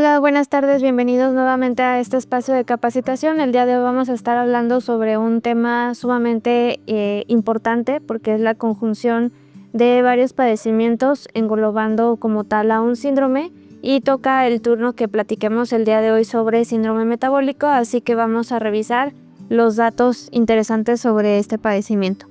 Hola, buenas tardes, bienvenidos nuevamente a este espacio de capacitación. El día de hoy vamos a estar hablando sobre un tema sumamente importante porque es la conjunción de varios padecimientos englobando como tal a un síndrome y toca el turno que platiquemos el día de hoy sobre síndrome metabólico, así que vamos a revisar los datos interesantes sobre este padecimiento.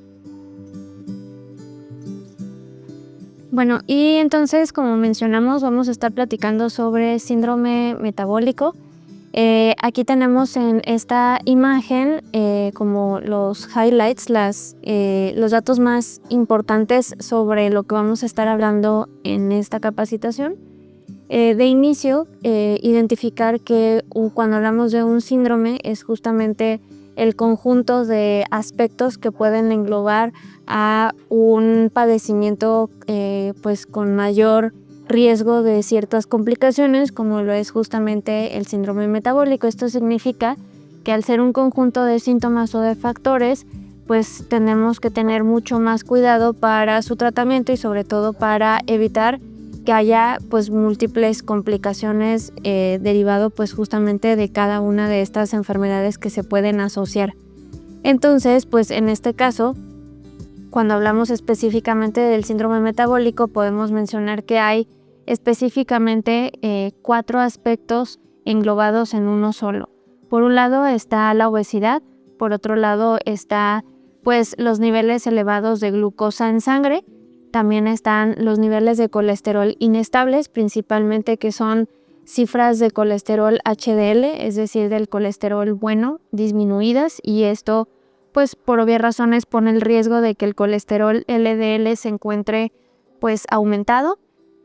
Bueno, y entonces, como mencionamos, vamos a estar platicando sobre síndrome metabólico. Aquí tenemos en esta imagen como los highlights, los datos más importantes sobre lo que vamos a estar hablando en esta capacitación. De inicio, identificar que cuando hablamos de un síndrome es justamente el conjunto de aspectos que pueden englobar a un padecimiento pues con mayor riesgo de ciertas complicaciones, como lo es justamente el síndrome metabólico. Esto significa que al ser un conjunto de síntomas o de factores, pues tenemos que tener mucho más cuidado para su tratamiento y sobre todo para evitar que haya pues múltiples complicaciones derivado pues justamente de cada una de estas enfermedades que se pueden asociar. Entonces, pues en este caso, cuando hablamos específicamente del síndrome metabólico, podemos mencionar que hay específicamente 4 aspectos englobados en uno solo. Por un lado está la obesidad, por otro lado está pues los niveles elevados de glucosa en sangre. También están los niveles de colesterol inestables, principalmente que son cifras de colesterol HDL, es decir, del colesterol bueno, disminuidas, y esto, pues por obvias razones, pone el riesgo de que el colesterol LDL se encuentre, pues, aumentado,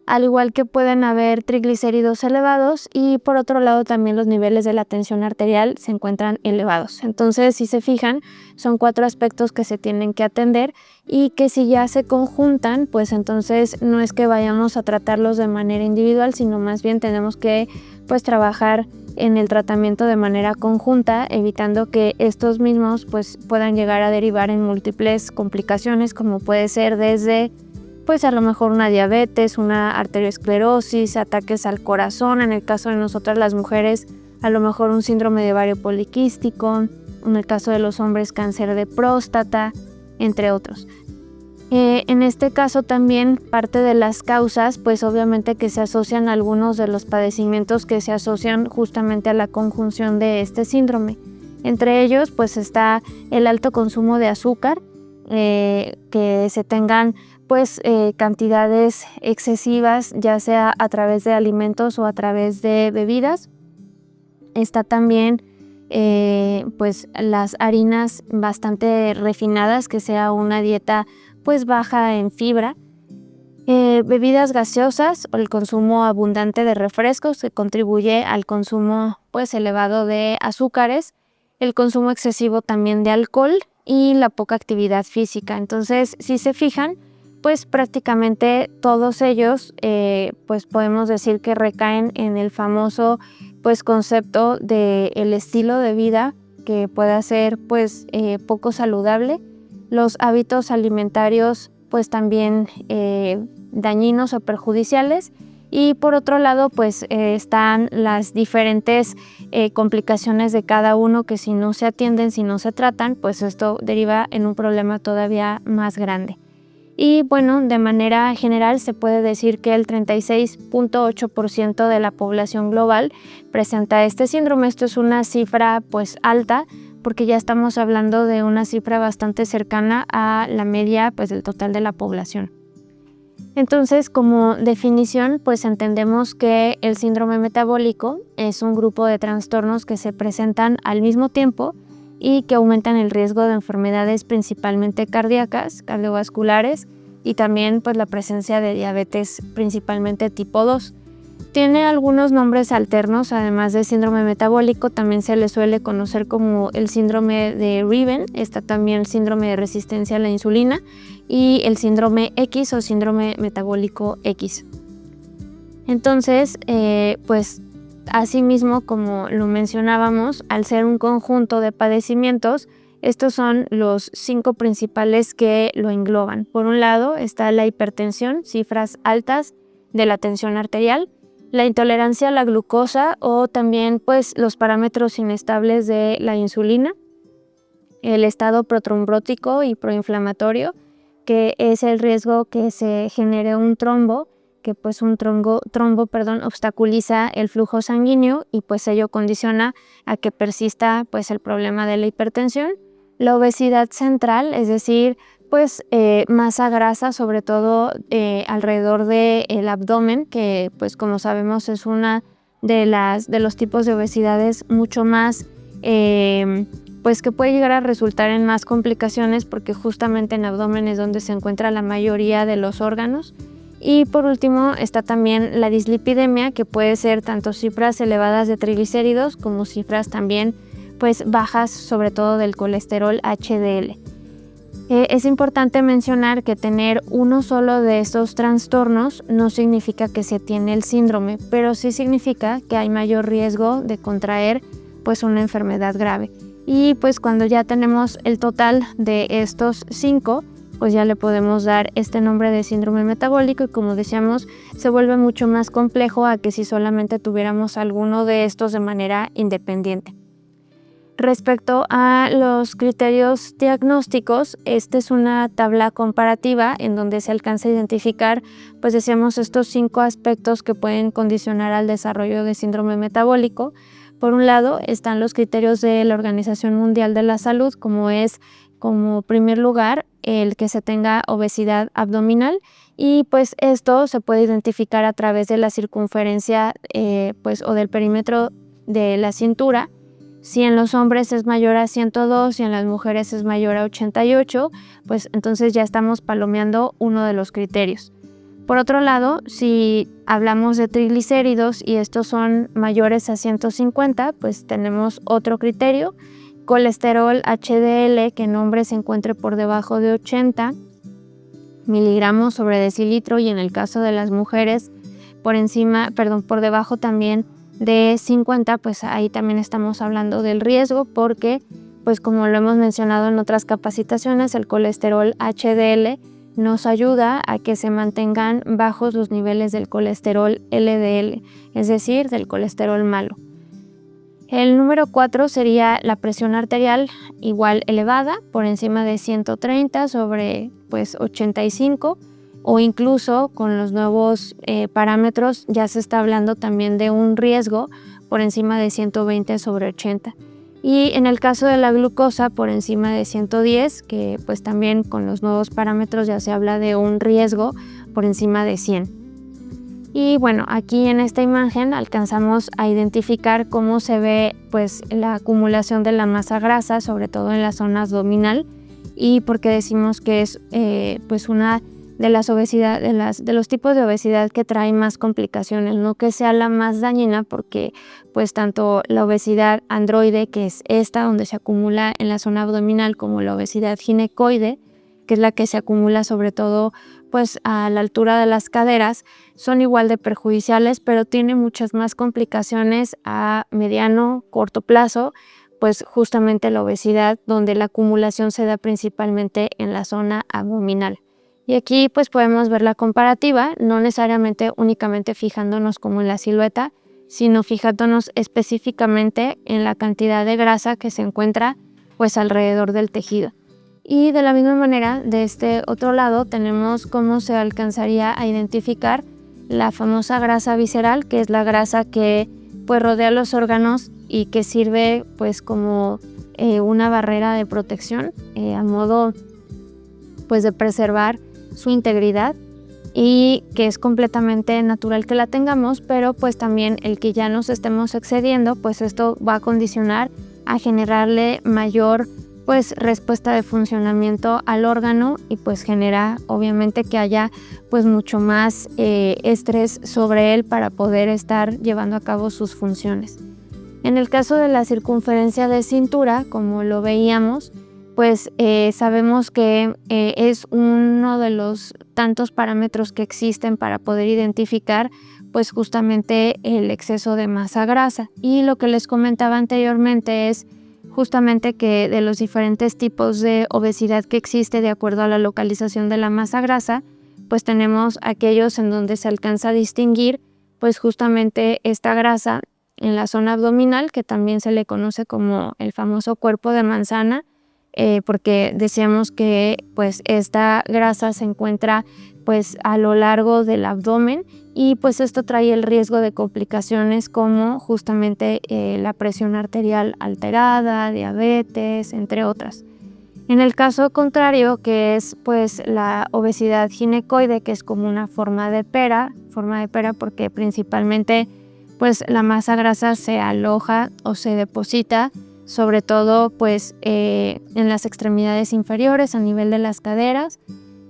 al igual que pueden haber triglicéridos elevados y por otro lado también los niveles de la tensión arterial se encuentran elevados. Entonces, si se fijan, son 4 aspectos que se tienen que atender y que si ya se conjuntan, pues entonces no es que vayamos a tratarlos de manera individual, sino más bien tenemos que pues trabajar en el tratamiento de manera conjunta, evitando que estos mismos pues puedan llegar a derivar en múltiples complicaciones, como puede ser desde pues a lo mejor una diabetes, una arteriosclerosis, ataques al corazón, en el caso de nosotras las mujeres, a lo mejor un síndrome de ovario poliquístico, en el caso de los hombres cáncer de próstata, entre otros. En este caso también parte de las causas, pues obviamente que se asocian a algunos de los padecimientos que se asocian justamente a la conjunción de este síndrome. Entre ellos pues está el alto consumo de azúcar, que se tengan pues cantidades excesivas, ya sea a través de alimentos o a través de bebidas. Está también pues las harinas bastante refinadas, que sea una dieta pues baja en fibra. Bebidas gaseosas o el consumo abundante de refrescos, que contribuye al consumo pues elevado de azúcares, el consumo excesivo también de alcohol y la poca actividad física. Entonces, si se fijan, pues prácticamente todos ellos pues podemos decir que recaen en el famoso pues concepto del estilo de vida, que puede ser pues poco saludable, los hábitos alimentarios pues también dañinos o perjudiciales, y por otro lado pues están las diferentes complicaciones de cada uno, que si no se atienden, si no se tratan, pues esto deriva en un problema todavía más grande. Y bueno, de manera general se puede decir que el 36.8% de la población global presenta este síndrome. Esto es una cifra pues alta, porque ya estamos hablando de una cifra bastante cercana a la media pues del total de la población. Entonces, como definición, pues entendemos que el síndrome metabólico es un grupo de trastornos que se presentan al mismo tiempo y que aumentan el riesgo de enfermedades principalmente cardíacas, cardiovasculares, y también pues la presencia de diabetes principalmente tipo 2. Tiene algunos nombres alternos, además de síndrome metabólico, también se le suele conocer como el síndrome de Riven, está también el síndrome de resistencia a la insulina y el síndrome X o síndrome metabólico X. Entonces, pues asimismo, como lo mencionábamos, al ser un conjunto de padecimientos, estos son los 5 principales que lo engloban. Por un lado está la hipertensión, cifras altas de la tensión arterial. la intolerancia a la glucosa o también pues los parámetros inestables de la insulina, el estado protrombótico y proinflamatorio, que es el riesgo que se genere un trombo, que pues un trombo, obstaculiza el flujo sanguíneo y pues ello condiciona a que persista pues el problema de la hipertensión. La obesidad central, es decir, pues masa grasa, sobre todo alrededor del abdomen, que pues como sabemos es una de los tipos de obesidades mucho más pues que puede llegar a resultar en más complicaciones, porque justamente en abdomen es donde se encuentra la mayoría de los órganos. Y por último está también la dislipidemia, que puede ser tanto cifras elevadas de triglicéridos como cifras también pues bajas, sobre todo del colesterol HDL. Es importante mencionar que tener uno solo de estos trastornos no significa que se tiene el síndrome, pero sí significa que hay mayor riesgo de contraer pues una enfermedad grave. Y pues cuando ya tenemos el total de estos 5, pues ya le podemos dar este nombre de síndrome metabólico, y como decíamos, se vuelve mucho más complejo a que si solamente tuviéramos alguno de estos de manera independiente. Respecto a los criterios diagnósticos, esta es una tabla comparativa en donde se alcanza a identificar, pues decíamos, estos 5 aspectos que pueden condicionar al desarrollo de síndrome metabólico. Por un lado están los criterios de la Organización Mundial de la Salud, como primer lugar el que se tenga obesidad abdominal, y pues esto se puede identificar a través de la circunferencia o del perímetro de la cintura. Si en los hombres es mayor a 102 y en las mujeres es mayor a 88, pues entonces ya estamos palomeando uno de los criterios. Por otro lado, si hablamos de triglicéridos y estos son mayores a 150, pues tenemos otro criterio. Colesterol HDL, que en hombres se encuentre por debajo de 80 miligramos sobre decilitro, y en el caso de las mujeres por debajo también de 50, pues ahí también estamos hablando del riesgo, porque pues como lo hemos mencionado en otras capacitaciones, el colesterol HDL nos ayuda a que se mantengan bajos los niveles del colesterol LDL, es decir, del colesterol malo. El número 4 sería la presión arterial igual elevada, por encima de 130 sobre 85, o incluso con los nuevos parámetros ya se está hablando también de un riesgo por encima de 120 sobre 80. Y en el caso de la glucosa por encima de 110, que pues también con los nuevos parámetros ya se habla de un riesgo por encima de 100. Y bueno, aquí en esta imagen alcanzamos a identificar cómo se ve pues la acumulación de la masa grasa, sobre todo en la zona abdominal, y porque decimos que es pues una de las de los tipos de obesidad que trae más complicaciones, no que sea la más dañina, porque pues tanto la obesidad androide, que es esta donde se acumula en la zona abdominal, como la obesidad ginecoide, que es la que se acumula sobre todo pues a la altura de las caderas, son igual de perjudiciales, pero tiene muchas más complicaciones a mediano, corto plazo, pues justamente la obesidad, donde la acumulación se da principalmente en la zona abdominal. Y aquí pues podemos ver la comparativa, no necesariamente únicamente fijándonos como en la silueta, sino fijándonos específicamente en la cantidad de grasa que se encuentra pues alrededor del tejido. Y de la misma manera, de este otro lado tenemos cómo se alcanzaría a identificar la famosa grasa visceral, que es la grasa que pues rodea los órganos y que sirve pues como una barrera de protección a modo pues de preservar su integridad, y que es completamente natural que la tengamos, pero pues también el que ya nos estemos excediendo, pues esto va a condicionar a generarle mayor pues respuesta de funcionamiento al órgano, y pues genera obviamente que haya pues mucho más estrés sobre él para poder estar llevando a cabo sus funciones. En el caso de la circunferencia de cintura, como lo veíamos, pues sabemos que es uno de los tantos parámetros que existen para poder identificar pues justamente el exceso de masa grasa. Y lo que les comentaba anteriormente es justamente que de los diferentes tipos de obesidad que existe de acuerdo a la localización de la masa grasa, pues tenemos aquellos en donde se alcanza a distinguir pues justamente esta grasa en la zona abdominal, que también se le conoce como el famoso cuerpo de manzana, porque decíamos que pues esta grasa se encuentra pues a lo largo del abdomen y pues esto trae el riesgo de complicaciones como justamente la presión arterial alterada, diabetes, entre otras. En el caso contrario, que es pues la obesidad ginecoide, que es como una forma de pera porque principalmente pues la masa grasa se aloja o se deposita sobre todo pues en las extremidades inferiores a nivel de las caderas,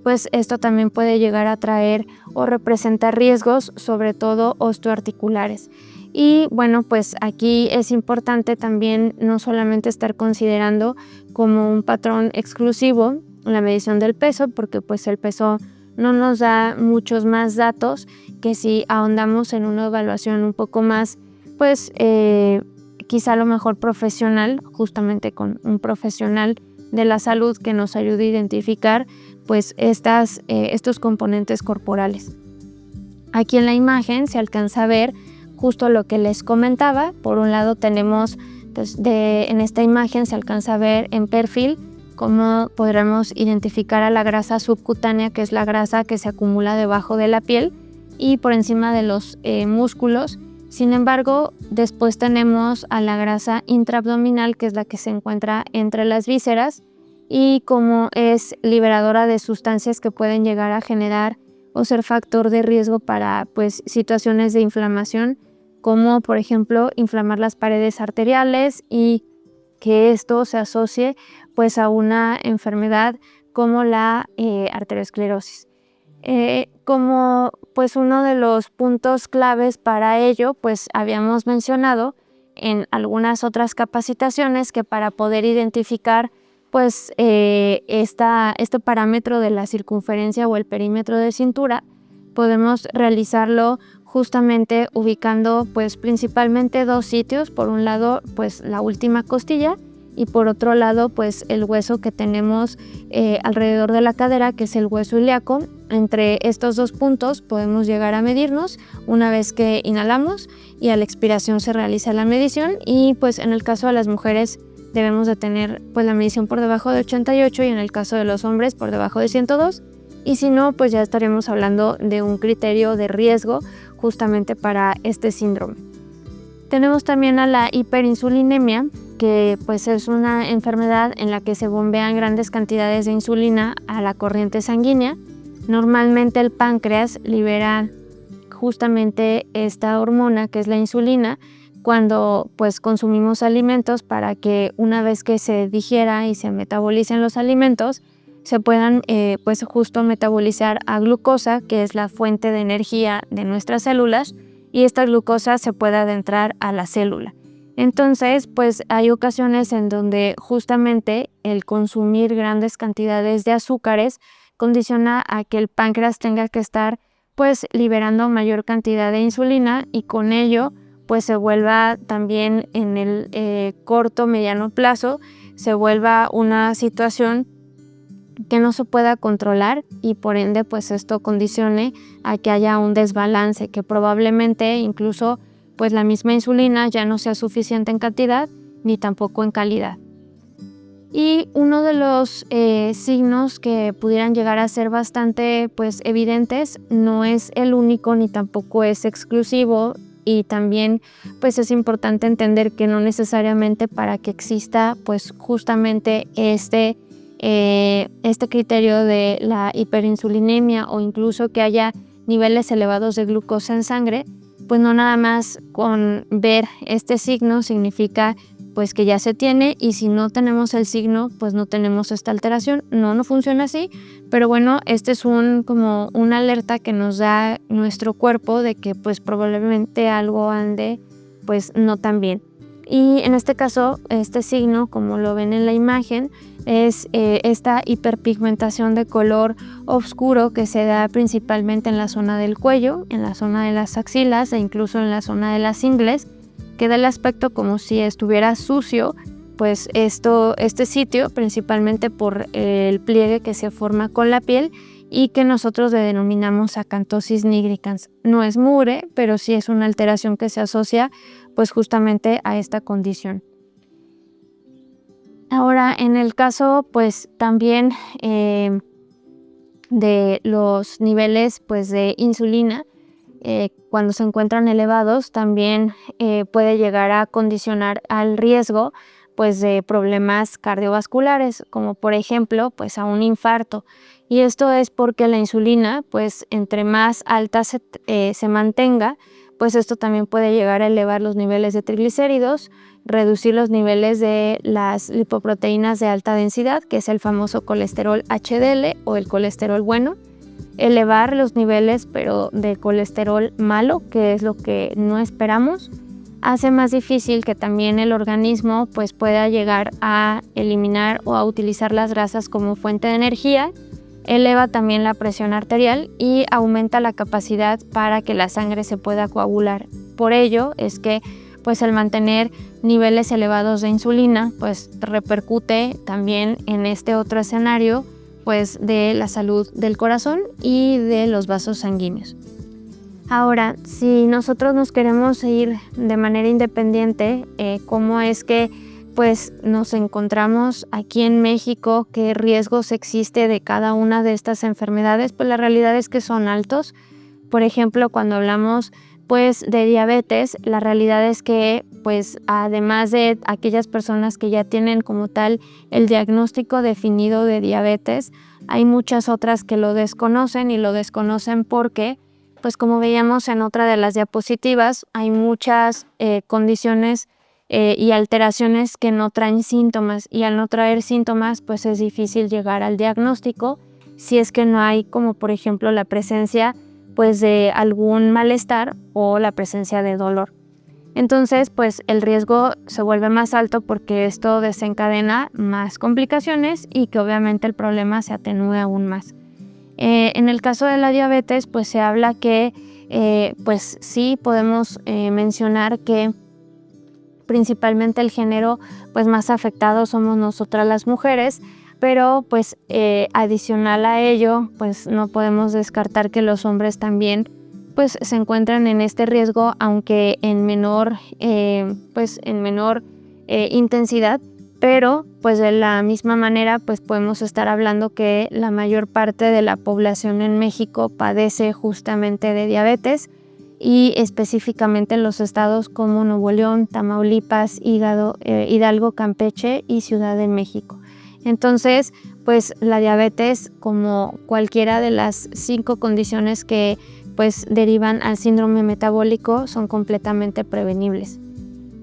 pues esto también puede llegar a traer o representar riesgos, sobre todo osteoarticulares. Y bueno, pues aquí es importante también no solamente estar considerando como un patrón exclusivo la medición del peso, porque pues el peso no nos da muchos más datos que si ahondamos en una evaluación un poco más, pues quizá a lo mejor profesional, justamente con un profesional de la salud que nos ayude a identificar pues estos componentes corporales. Aquí en la imagen se alcanza a ver justo lo que les comentaba. Por un lado tenemos, pues, en esta imagen se alcanza a ver en perfil cómo podremos identificar a la grasa subcutánea, que es la grasa que se acumula debajo de la piel y por encima de los músculos. Sin embargo, después tenemos a la grasa intraabdominal, que es la que se encuentra entre las vísceras y como es liberadora de sustancias que pueden llegar a generar o ser factor de riesgo para pues, situaciones de inflamación, como por ejemplo inflamar las paredes arteriales y que esto se asocie pues, a una enfermedad como la arteriosclerosis. Como pues uno de los puntos claves para ello, pues habíamos mencionado en algunas otras capacitaciones que para poder identificar pues este parámetro de la circunferencia o el perímetro de cintura, podemos realizarlo justamente ubicando pues principalmente dos sitios. Por un lado pues la última costilla y por otro lado pues el hueso que tenemos alrededor de la cadera, que es el hueso ilíaco. Entre estos dos puntos podemos llegar a medirnos una vez que inhalamos y a la expiración se realiza la medición y pues en el caso de las mujeres debemos de tener pues la medición por debajo de 88 y en el caso de los hombres por debajo de 102 y si no pues ya estaremos hablando de un criterio de riesgo justamente para este síndrome. Tenemos también a la hiperinsulinemia, que pues es una enfermedad en la que se bombean grandes cantidades de insulina a la corriente sanguínea. Normalmente el páncreas libera justamente esta hormona que es la insulina cuando pues consumimos alimentos para que una vez que se digiera y se metabolicen los alimentos se puedan pues justo metabolizar a glucosa, que es la fuente de energía de nuestras células, y esta glucosa se puede adentrar a la célula. Entonces, pues hay ocasiones en donde justamente el consumir grandes cantidades de azúcares condiciona a que el páncreas tenga que estar pues liberando mayor cantidad de insulina y con ello pues se vuelva también en el corto mediano plazo se vuelva una situación que no se pueda controlar y por ende pues esto condicione a que haya un desbalance, que probablemente incluso pues la misma insulina ya no sea suficiente en cantidad ni tampoco en calidad. Y uno de los signos que pudieran llegar a ser bastante pues evidentes, no es el único ni tampoco es exclusivo, y también pues es importante entender que no necesariamente para que exista pues justamente este criterio de la hiperinsulinemia o incluso que haya niveles elevados de glucosa en sangre, pues no nada más con ver este signo significa pues que ya se tiene, y si no tenemos el signo pues no tenemos esta alteración. No funciona así, pero bueno, este es como una alerta que nos da nuestro cuerpo de que pues probablemente algo ande pues no tan bien. Y en este caso, este signo, como lo ven en la imagen, es esta hiperpigmentación de color oscuro que se da principalmente en la zona del cuello, en la zona de las axilas e incluso en la zona de las ingles, que da el aspecto como si estuviera sucio, pues este sitio, principalmente por el pliegue que se forma con la piel y que nosotros le denominamos acantosis nigricans. No es mugre, pero sí es una alteración que se asocia pues justamente a esta condición. Ahora, en el caso pues también de los niveles pues de insulina, cuando se encuentran elevados, también puede llegar a condicionar al riesgo pues de problemas cardiovasculares, como por ejemplo pues a un infarto. Y esto es porque la insulina, pues entre más alta se mantenga, pues esto también puede llegar a elevar los niveles de triglicéridos, reducir los niveles de las lipoproteínas de alta densidad, que es el famoso colesterol HDL o el colesterol bueno, elevar los niveles pero de colesterol malo, que es lo que no esperamos, hace más difícil que también el organismo pues pueda llegar a eliminar o a utilizar las grasas como fuente de energía, eleva también la presión arterial y aumenta la capacidad para que la sangre se pueda coagular. Por ello es que pues el mantener niveles elevados de insulina pues repercute también en este otro escenario pues de la salud del corazón y de los vasos sanguíneos. Ahora, si nosotros nos queremos ir de manera independiente, ¿cómo es que pues nos encontramos aquí en México? ¿Qué riesgos existe de cada una de estas enfermedades? Pues la realidad es que son altos. Por ejemplo, cuando hablamos pues de diabetes, la realidad es que pues además de aquellas personas que ya tienen como tal el diagnóstico definido de diabetes, hay muchas otras que lo desconocen y lo desconocen porque pues como veíamos en otra de las diapositivas, hay muchas condiciones y alteraciones que no traen síntomas, y al no traer síntomas pues es difícil llegar al diagnóstico si es que no hay como por ejemplo la presencia pues de algún malestar o la presencia de dolor. Entonces pues el riesgo se vuelve más alto porque esto desencadena más complicaciones y que obviamente el problema se atenúe aún más. En el caso de la diabetes pues se habla que pues sí podemos mencionar que principalmente el género pues más afectado somos nosotras las mujeres, pero pues adicional a ello pues no podemos descartar que los hombres también pues se encuentran en este riesgo, aunque en menor intensidad, pero pues de la misma manera pues podemos estar hablando que la mayor parte de la población en México padece justamente de diabetes, y específicamente en los estados como Nuevo León, Tamaulipas, Hidalgo, Campeche y Ciudad de México. Entonces, pues la diabetes, como cualquiera de las 5 condiciones que pues derivan al síndrome metabólico, son completamente prevenibles.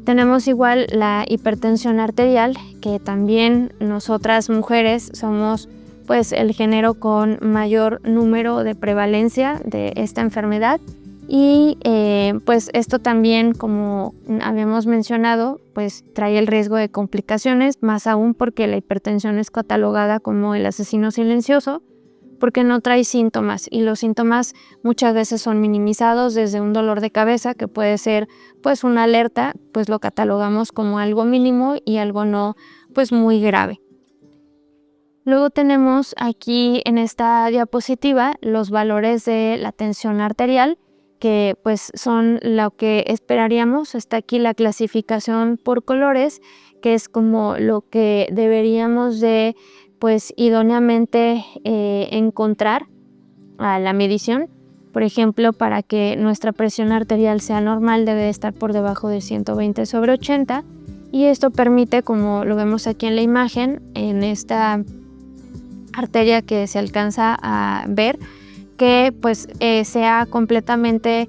Tenemos igual la hipertensión arterial, que también nosotras mujeres somos pues el género con mayor número de prevalencia de esta enfermedad, y pues esto también, como habíamos mencionado, pues trae el riesgo de complicaciones, más aún porque la hipertensión es catalogada como el asesino silencioso, porque no trae síntomas, y los síntomas muchas veces son minimizados, desde un dolor de cabeza que puede ser pues una alerta, pues lo catalogamos como algo mínimo y algo no pues muy grave. Luego tenemos aquí en esta diapositiva los valores de la tensión arterial, que pues son lo que esperaríamos. Está aquí la clasificación por colores, que es como lo que deberíamos de pues idóneamente encontrar a la medición. Por ejemplo, para que nuestra presión arterial sea normal debe de estar por debajo de 120/80, y esto permite, como lo vemos aquí en la imagen, en esta arteria que se alcanza a ver, que pues sea completamente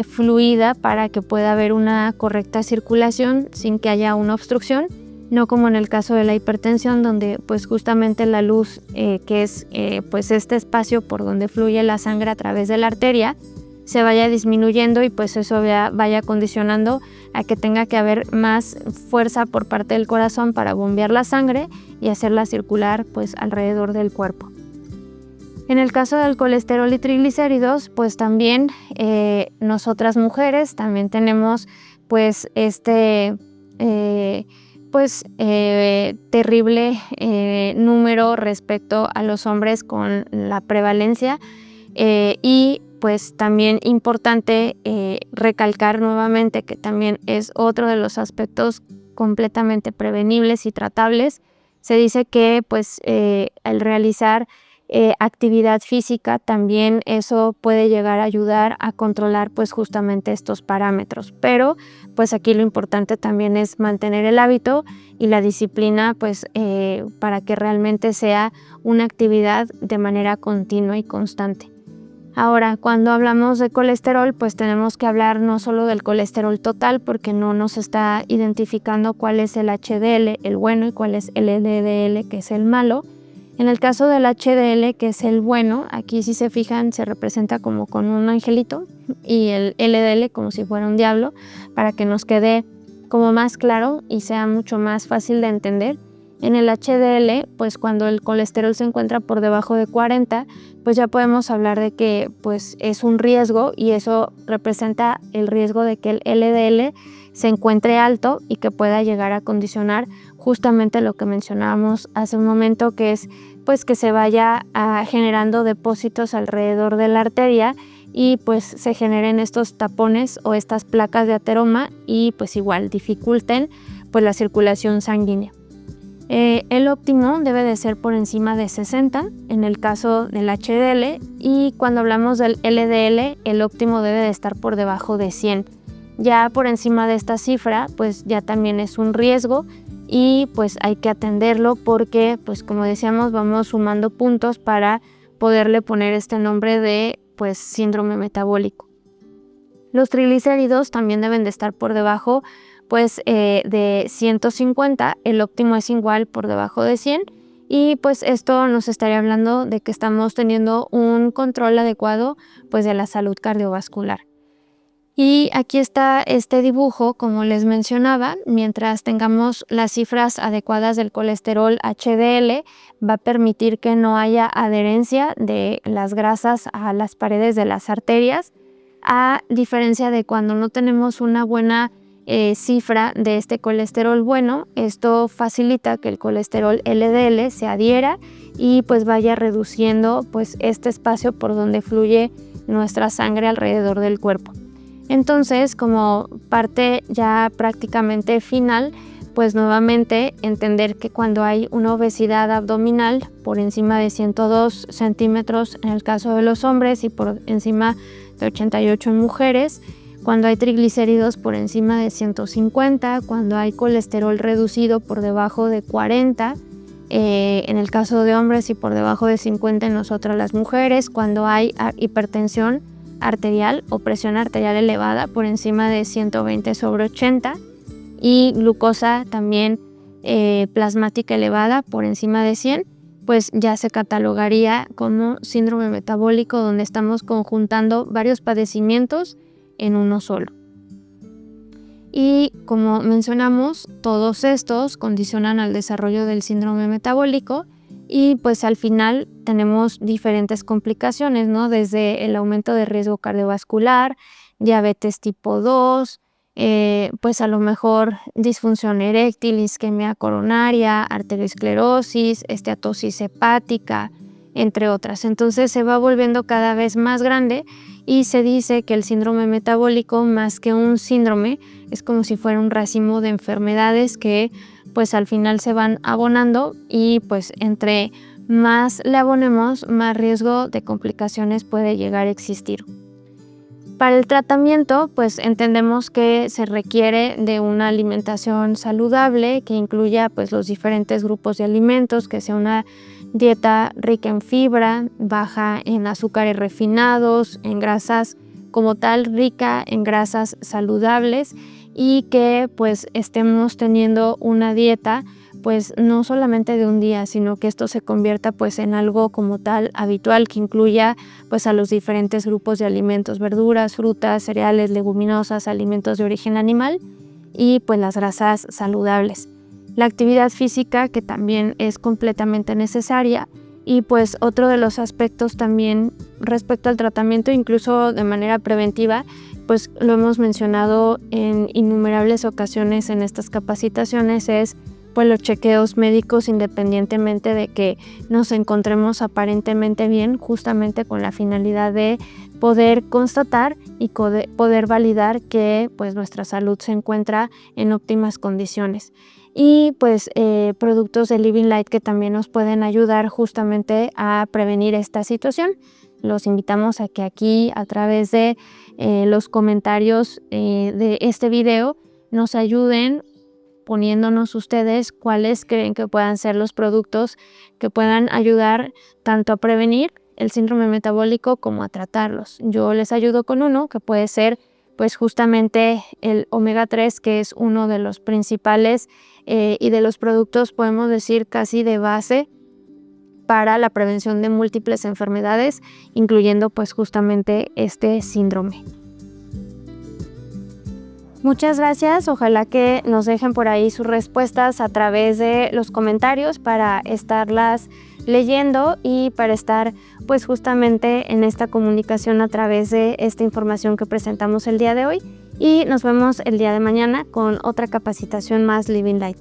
fluida para que pueda haber una correcta circulación sin que haya una obstrucción, no como en el caso de la hipertensión, donde pues justamente la luz que es pues este espacio por donde fluye la sangre a través de la arteria se vaya disminuyendo, y pues eso vaya condicionando a que tenga que haber más fuerza por parte del corazón para bombear la sangre y hacerla circular pues alrededor del cuerpo. En el caso del colesterol y triglicéridos, pues también nosotras mujeres también tenemos pues pues terrible número respecto a los hombres con la prevalencia y pues también importante recalcar nuevamente que también es otro de los aspectos completamente prevenibles y tratables. Se dice que pues al realizar actividad física también eso puede llegar a ayudar a controlar pues justamente estos parámetros, pero pues aquí lo importante también es mantener el hábito y la disciplina pues para que realmente sea una actividad de manera continua y constante. Ahora, cuando hablamos de colesterol, pues tenemos que hablar no solo del colesterol total, porque no nos está identificando cuál es el HDL, el bueno, y cuál es el LDL, que es el malo. En el caso del HDL, que es el bueno, aquí si se fijan se representa como con un angelito y el LDL como si fuera un diablo, para que nos quede como más claro y sea mucho más fácil de entender. En el HDL, pues cuando el colesterol se encuentra por debajo de 40, pues ya podemos hablar de que pues es un riesgo y eso representa el riesgo de que el LDL se encuentre alto y que pueda llegar a condicionar justamente lo que mencionábamos hace un momento, que es pues que se vaya generando depósitos alrededor de la arteria y pues se generen estos tapones o estas placas de ateroma y pues igual dificulten pues la circulación sanguínea. El óptimo debe de ser por encima de 60 en el caso del HDL, y cuando hablamos del LDL el óptimo debe de estar por debajo de 100. Ya por encima de esta cifra pues ya también es un riesgo y pues hay que atenderlo porque pues como decíamos vamos sumando puntos para poderle poner este nombre de pues síndrome metabólico. Los triglicéridos también deben de estar por debajo pues de 150, el óptimo es igual por debajo de 100 y pues esto nos estaría hablando de que estamos teniendo un control adecuado pues de la salud cardiovascular. Y aquí está este dibujo, como les mencionaba, mientras tengamos las cifras adecuadas del colesterol HDL, va a permitir que no haya adherencia de las grasas a las paredes de las arterias, a diferencia de cuando no tenemos una buena cifra de este colesterol bueno. Esto facilita que el colesterol LDL se adhiera y pues vaya reduciendo pues este espacio por donde fluye nuestra sangre alrededor del cuerpo. Entonces, como parte ya prácticamente final, pues nuevamente entender que cuando hay una obesidad abdominal por encima de 102 centímetros en el caso de los hombres y por encima de 88 en mujeres, cuando hay triglicéridos por encima de 150, cuando hay colesterol reducido por debajo de 40, en el caso de hombres y por debajo de 50 en nosotras las mujeres, cuando hay hipertensión arterial o presión arterial elevada por encima de 120/80 y glucosa también plasmática elevada por encima de 100, pues ya se catalogaría como síndrome metabólico, donde estamos conjuntando varios padecimientos en uno solo. Y como mencionamos, todos estos condicionan al desarrollo del síndrome metabólico y pues al final tenemos diferentes complicaciones, ¿no? Desde el aumento de riesgo cardiovascular, diabetes tipo 2, pues a lo mejor disfunción eréctil, isquemia coronaria, arteriosclerosis, esteatosis hepática, entre otras. Entonces se va volviendo cada vez más grande y se dice que el síndrome metabólico, más que un síndrome, es como si fuera un racimo de enfermedades que pues al final se van abonando y pues entre más le abonemos, más riesgo de complicaciones puede llegar a existir. Para el tratamiento, pues entendemos que se requiere de una alimentación saludable que incluya pues los diferentes grupos de alimentos, que sea una dieta rica en fibra, baja en azúcares refinados, en grasas como tal, rica en grasas saludables, y que pues estemos teniendo una dieta pues no solamente de un día, sino que esto se convierta pues en algo como tal habitual, que incluya pues a los diferentes grupos de alimentos, verduras, frutas, cereales, leguminosas, alimentos de origen animal y pues las grasas saludables. La actividad física, que también es completamente necesaria, y pues otro de los aspectos también respecto al tratamiento, incluso de manera preventiva, pues lo hemos mencionado en innumerables ocasiones en estas capacitaciones, es pues los chequeos médicos, independientemente de que nos encontremos aparentemente bien, justamente con la finalidad de poder constatar y poder validar que pues nuestra salud se encuentra en óptimas condiciones. Y pues productos de Living Light que también nos pueden ayudar justamente a prevenir esta situación. Los invitamos a que aquí, a través de los comentarios de este video, nos ayuden poniéndonos ustedes cuáles creen que puedan ser los productos que puedan ayudar tanto a prevenir el síndrome metabólico como a tratarlos. Yo les ayudo con uno que puede ser pues justamente el omega 3, que es uno de los principales y de los productos, podemos decir, casi de base para la prevención de múltiples enfermedades, incluyendo pues justamente este síndrome. Muchas gracias, ojalá que nos dejen por ahí sus respuestas a través de los comentarios para estarlas leyendo y para estar pues justamente en esta comunicación a través de esta información que presentamos el día de hoy, y nos vemos el día de mañana con otra capacitación más Living Light.